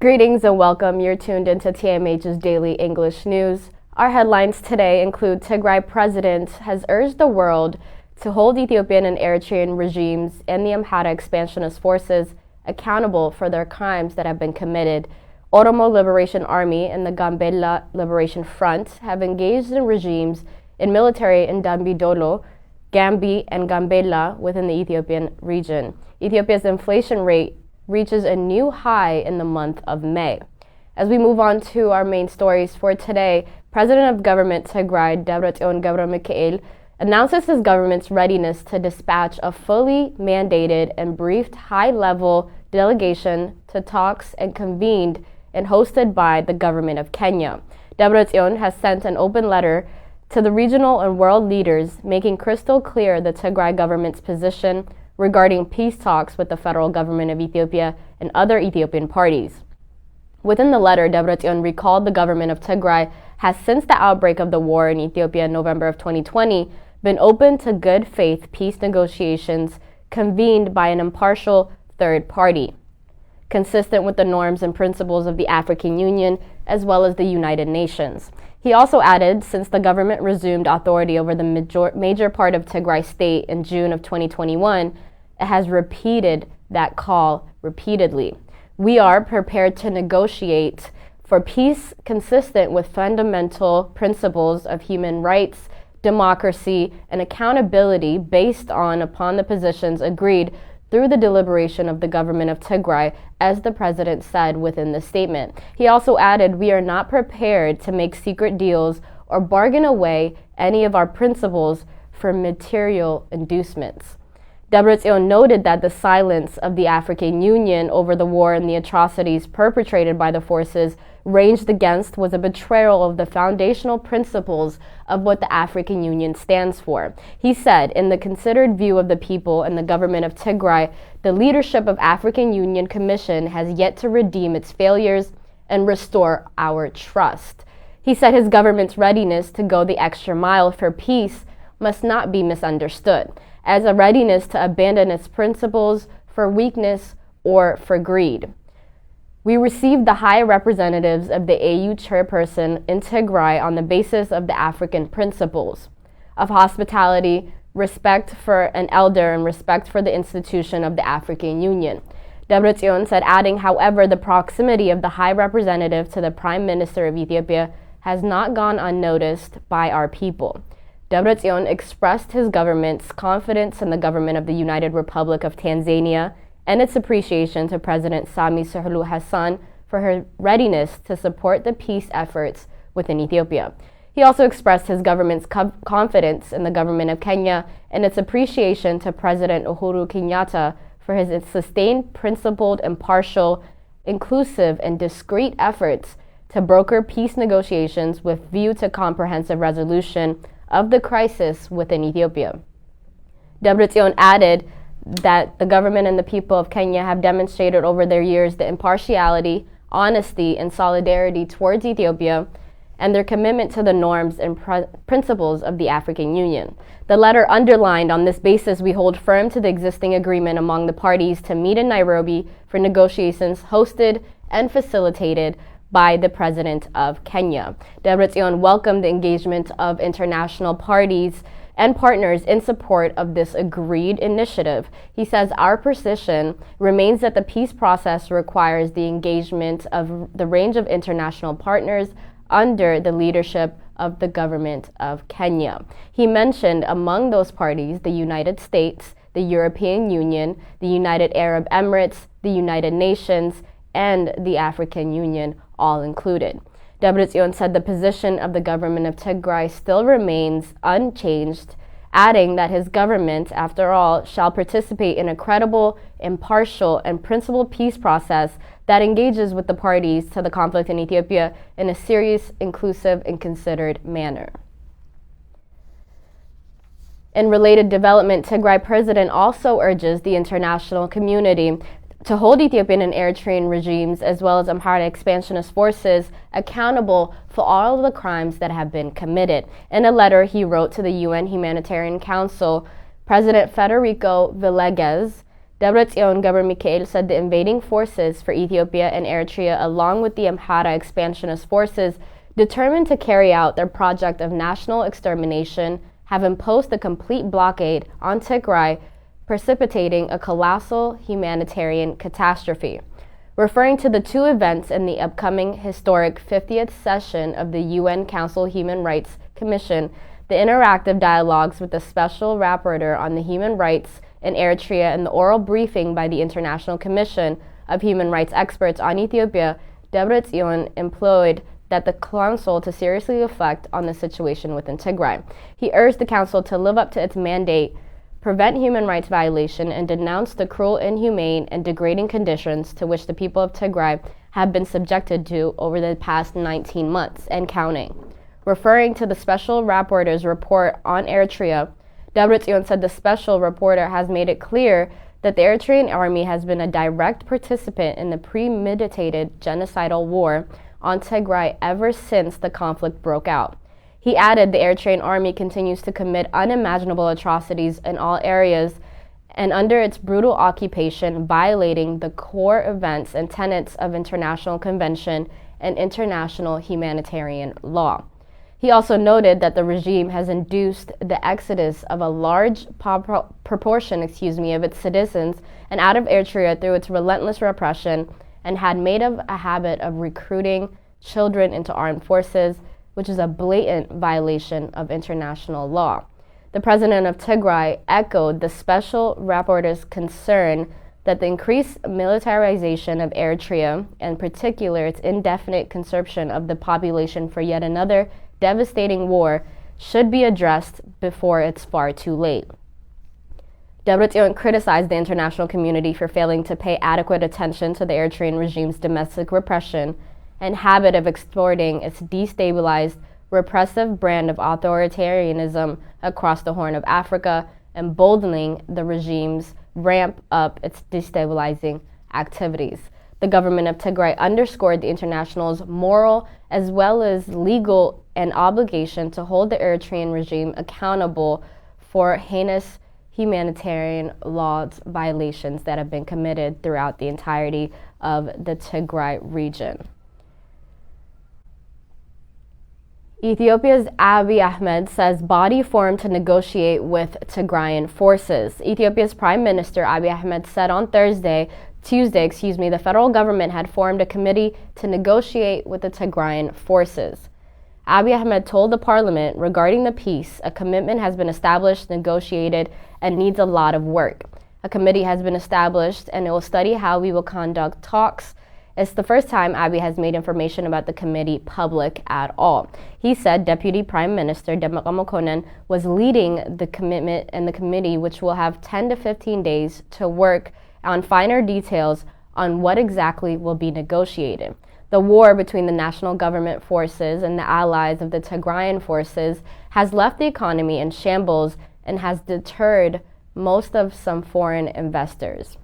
Greetings and welcome. You're tuned into TMH's Daily English News. Our headlines today include Tigray president has urged the world to hold Ethiopian and Eritrean regimes and the Amhara expansionist forces accountable for their crimes that have been committed. Oromo Liberation Army and the Gambela Liberation Front have engaged in regimes in military in Dambidolo, Gambi, and Gambela within the Ethiopian region. Ethiopia's inflation rate reaches a new high in the month of May. As we move on to our main stories for today, President of Government Tigray, Tigray, announces his government's readiness to dispatch a fully mandated and briefed high-level delegation to talks and convened and hosted by the government of Kenya. Tigray has sent an open letter to the regional and world leaders, making crystal clear the Tigray government's position regarding peace talks with the federal government of Ethiopia and other Ethiopian parties. Within the letter, Debretsion recalled the government of Tigray has, since the outbreak of the war in Ethiopia in November of 2020, been open to good faith peace negotiations convened by an impartial third party, consistent with the norms and principles of the African Union as well as the United Nations. He also added, since the government resumed authority over the major part of Tigray state in June of 2021, it has repeated that call repeatedly. We are prepared to negotiate for peace consistent with fundamental principles of human rights, democracy, and accountability based upon the positions agreed through the deliberation of the government of Tigray, as the president said within the statement. He also added, we are not prepared to make secret deals or bargain away any of our principles for material inducements. Debretsion noted that the silence of the African Union over the war and the atrocities perpetrated by the forces ranged against was a betrayal of the foundational principles of what the African Union stands for. He said, in the considered view of the people and the government of Tigray, the leadership of African Union Commission has yet to redeem its failures and restore our trust. He said his government's readiness to go the extra mile for peace must not be misunderstood as a readiness to abandon its principles for weakness or for greed. We received the high representatives of the AU chairperson in Tigray on the basis of the African principles of hospitality, respect for an elder, and respect for the institution of the African Union. Debretsion said, adding, however, the proximity of the high representative to the Prime Minister of Ethiopia has not gone unnoticed by our people. Debretsion expressed his government's confidence in the government of the United Republic of Tanzania and its appreciation to President Samia Suluhu Hassan for her readiness to support the peace efforts within Ethiopia. He also expressed his government's confidence in the government of Kenya and its appreciation to President Uhuru Kenyatta for his sustained, principled, impartial, inclusive, and discreet efforts to broker peace negotiations with view to comprehensive resolution of the crisis within Ethiopia. Debretsion added that the government and the people of Kenya have demonstrated over their years the impartiality, honesty, and solidarity towards Ethiopia and their commitment to the norms and principles of the African Union. The letter underlined, on this basis, we hold firm to the existing agreement among the parties to meet in Nairobi for negotiations hosted and facilitated by the President of Kenya. Debretsion welcomed the engagement of international parties and partners in support of this agreed initiative. He says, our position remains that the peace process requires the engagement of the range of international partners under the leadership of the government of Kenya. He mentioned among those parties the United States, the European Union, the United Arab Emirates, the United Nations, and the African Union, all included. Debretsion said the position of the government of Tigray still remains unchanged, adding that his government, after all, shall participate in a credible, impartial, and principled peace process that engages with the parties to the conflict in Ethiopia in a serious, inclusive, and considered manner. In related development, Tigray president also urges the international community to hold Ethiopian and Eritrean regimes as well as Amhara expansionist forces accountable for all of the crimes that have been committed. In a letter he wrote to the UN Humanitarian Council, President Federico Villegas Debretsion Gabriel said the invading forces for Ethiopia and Eritrea, along with the Amhara expansionist forces determined to carry out their project of national extermination, have imposed a complete blockade on Tigray, precipitating a colossal humanitarian catastrophe. Referring to the two events in the upcoming historic 50th session of the UN Council Human Rights Commission, the interactive dialogues with the Special Rapporteur on the Human Rights in Eritrea, and the oral briefing by the International Commission of Human Rights experts on Ethiopia, Debretsion employed that the Council to seriously reflect on the situation within Tigray. He urged the Council to live up to its mandate, prevent human rights violation, and denounce the cruel, inhumane, and degrading conditions to which the people of Tigray have been subjected to over the past 19 months and counting. Referring to the Special Rapporteur's report on Eritrea, Debretsion said the Special Rapporteur has made it clear that the Eritrean army has been a direct participant in the premeditated genocidal war on Tigray ever since the conflict broke out. He added the Eritrean army continues to commit unimaginable atrocities in all areas and under its brutal occupation, violating the core events and tenets of international convention and international humanitarian law. He also noted that the regime has induced the exodus of a large proportion of its citizens and out of Eritrea through its relentless repression, and had made a habit of recruiting children into armed forces, which is a blatant violation of international law. The president of Tigray echoed the Special Rapporteur's concern that the increased militarization of Eritrea, in particular its indefinite conscription of the population for yet another devastating war, should be addressed before it's far too late. Debretsion criticized the international community for failing to pay adequate attention to the Eritrean regime's domestic repression and habit of exporting its destabilized, repressive brand of authoritarianism across the Horn of Africa, emboldening the regime's ramp up its destabilizing activities. The government of Tigray underscored the international's moral as well as legal and obligation to hold the Eritrean regime accountable for heinous humanitarian law violations that have been committed throughout the entirety of the Tigray region. Ethiopia's Abiy Ahmed says body formed to negotiate with Tigrayan forces. Ethiopia's Prime Minister Abiy Ahmed said on Tuesday, the federal government had formed a committee to negotiate with the Tigrayan forces. Abiy Ahmed told the parliament regarding the peace, a commitment has been established, negotiated, and needs a lot of work. A committee has been established and it will study how we will conduct talks. It's the first time Abiy has made information about the committee public at all. He said Deputy Prime Minister Demeqa Mekonnen was leading the commitment and the committee, which will have 10 to 15 days to work on finer details on what exactly will be negotiated. The war between the national government forces and the allies of the Tigrayan forces has left the economy in shambles and has deterred most of some foreign investors.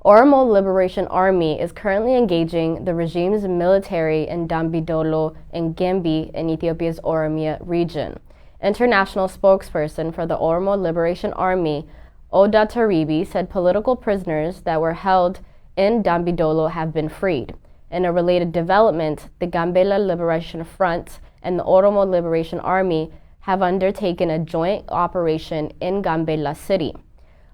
Oromo Liberation Army is currently engaging the regime's military in Dambidolo and Gembi in Ethiopia's Oromia region. International spokesperson for the Oromo Liberation Army, Oda Taribi, said political prisoners that were held in Dambidolo have been freed. In a related development, the Gambela Liberation Front and the Oromo Liberation Army have undertaken a joint operation in Gambela City.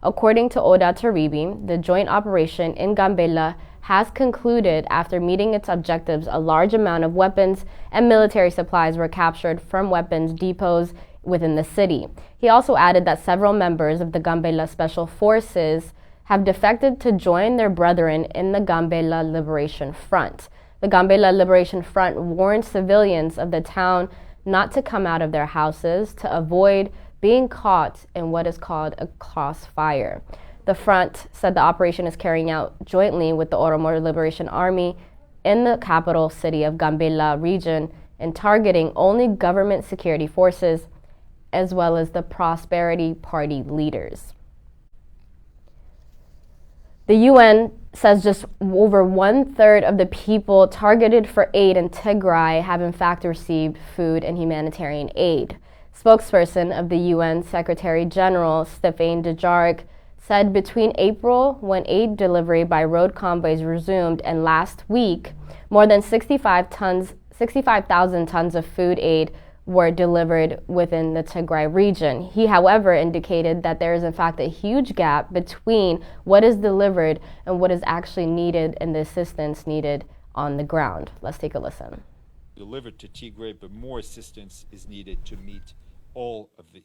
According to Oda Taribi, the joint operation in Gambela has concluded after meeting its objectives. A large amount of weapons and military supplies were captured from weapons depots within the city. He also added that several members of the Gambela Special Forces have defected to join their brethren in the Gambela Liberation Front. The Gambela Liberation Front warned civilians of the town not to come out of their houses to avoid being caught in what is called a crossfire. The front said the operation is carrying out jointly with the Oromo Liberation Army in the capital city of Gambela region and targeting only government security forces as well as the Prosperity Party leaders. The UN says just over 1/3 of the people targeted for aid in Tigray have in fact received food and humanitarian aid. Spokesperson of the UN Secretary General Stéphane Dujarric said between April, when aid delivery by road convoys resumed, and last week, more than 65,000 tons of food aid were delivered within the Tigray region. He, however, indicated that there is in fact a huge gap between what is delivered and what is actually needed and the assistance needed on the ground. Let's take a listen. Delivered to Tigray, but more assistance is needed to meet all of the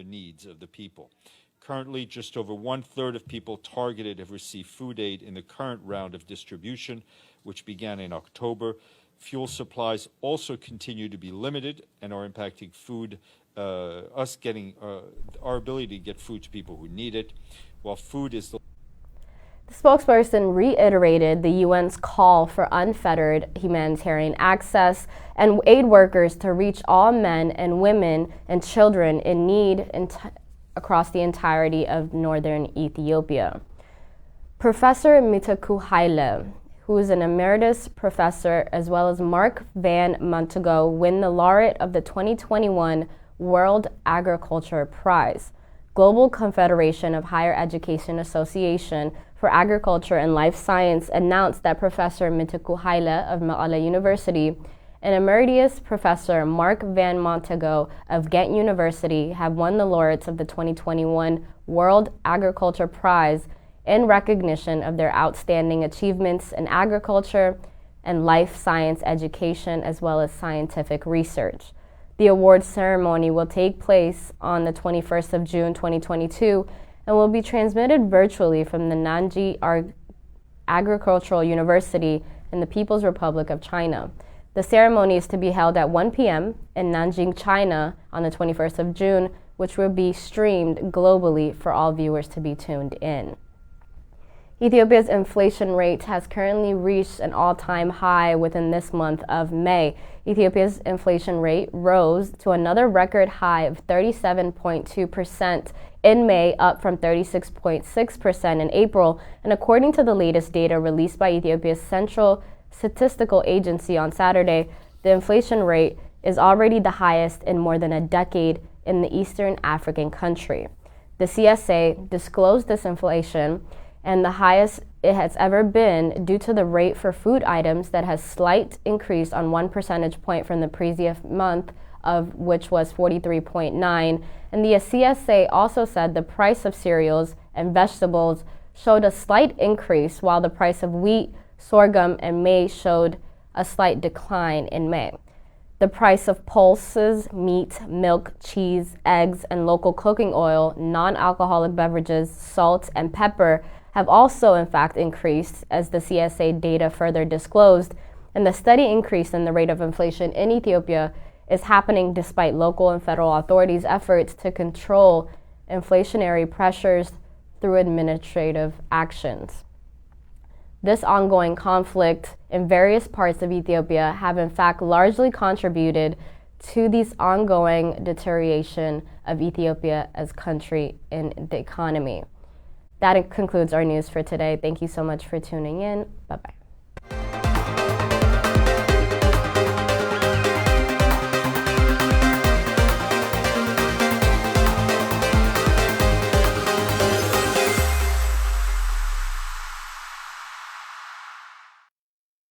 needs of the people. Currently, just over 1/3 of people targeted have received food aid in the current round of distribution, which began in October. Fuel supplies also continue to be limited and are impacting food, our ability to get food to people who need it. While food is the spokesperson reiterated the UN's call for unfettered humanitarian access and aid workers to reach all men and women and children in need across the entirety of northern Ethiopia. Professor Mitaku Haile, who is an emeritus professor, as well as Mark Van Montego, win the laureate of the 2021 World Agriculture Prize. Global Confederation of Higher Education Association for Agriculture and Life Science announced that Professor Mitaku Haile of Mekelle University and Emeritus Professor Mark Van Montego of Ghent University have won the laureates of the 2021 World Agriculture Prize in recognition of their outstanding achievements in agriculture and life science education, as well as scientific research. The awards ceremony will take place on the 21st of June 2022 and will be transmitted virtually from the Nanjing Agricultural University in the People's Republic of China. The ceremony is to be held at 1 p.m. in Nanjing, China on the 21st of June, which will be streamed globally for all viewers to be tuned in. Ethiopia's inflation rate has currently reached an all-time high within this month of May. Ethiopia's inflation rate rose to another record high of 37.2% in May, up from 36.6% in April, and according to the latest data released by Ethiopia's Central Statistical Agency on Saturday, the inflation rate is already the highest in more than a decade in the Eastern African country. The CSA disclosed this inflation and the highest it has ever been due to the rate for food items that has slight increase on 1 percentage point from the previous month, of which was 43.9. And the CSA also said the price of cereals and vegetables showed a slight increase, while the price of wheat, sorghum, and maize showed a slight decline in May. The price of pulses, meat, milk, cheese, eggs, and local cooking oil, non-alcoholic beverages, salt, and pepper have also in fact increased, as the CSA data further disclosed, and the steady increase in the rate of inflation in Ethiopia is happening despite local and federal authorities' efforts to control inflationary pressures through administrative actions. This ongoing conflict in various parts of Ethiopia have in fact largely contributed to this ongoing deterioration of Ethiopia as country in the economy. That concludes our news for today. Thank you so much for tuning in. Bye-bye.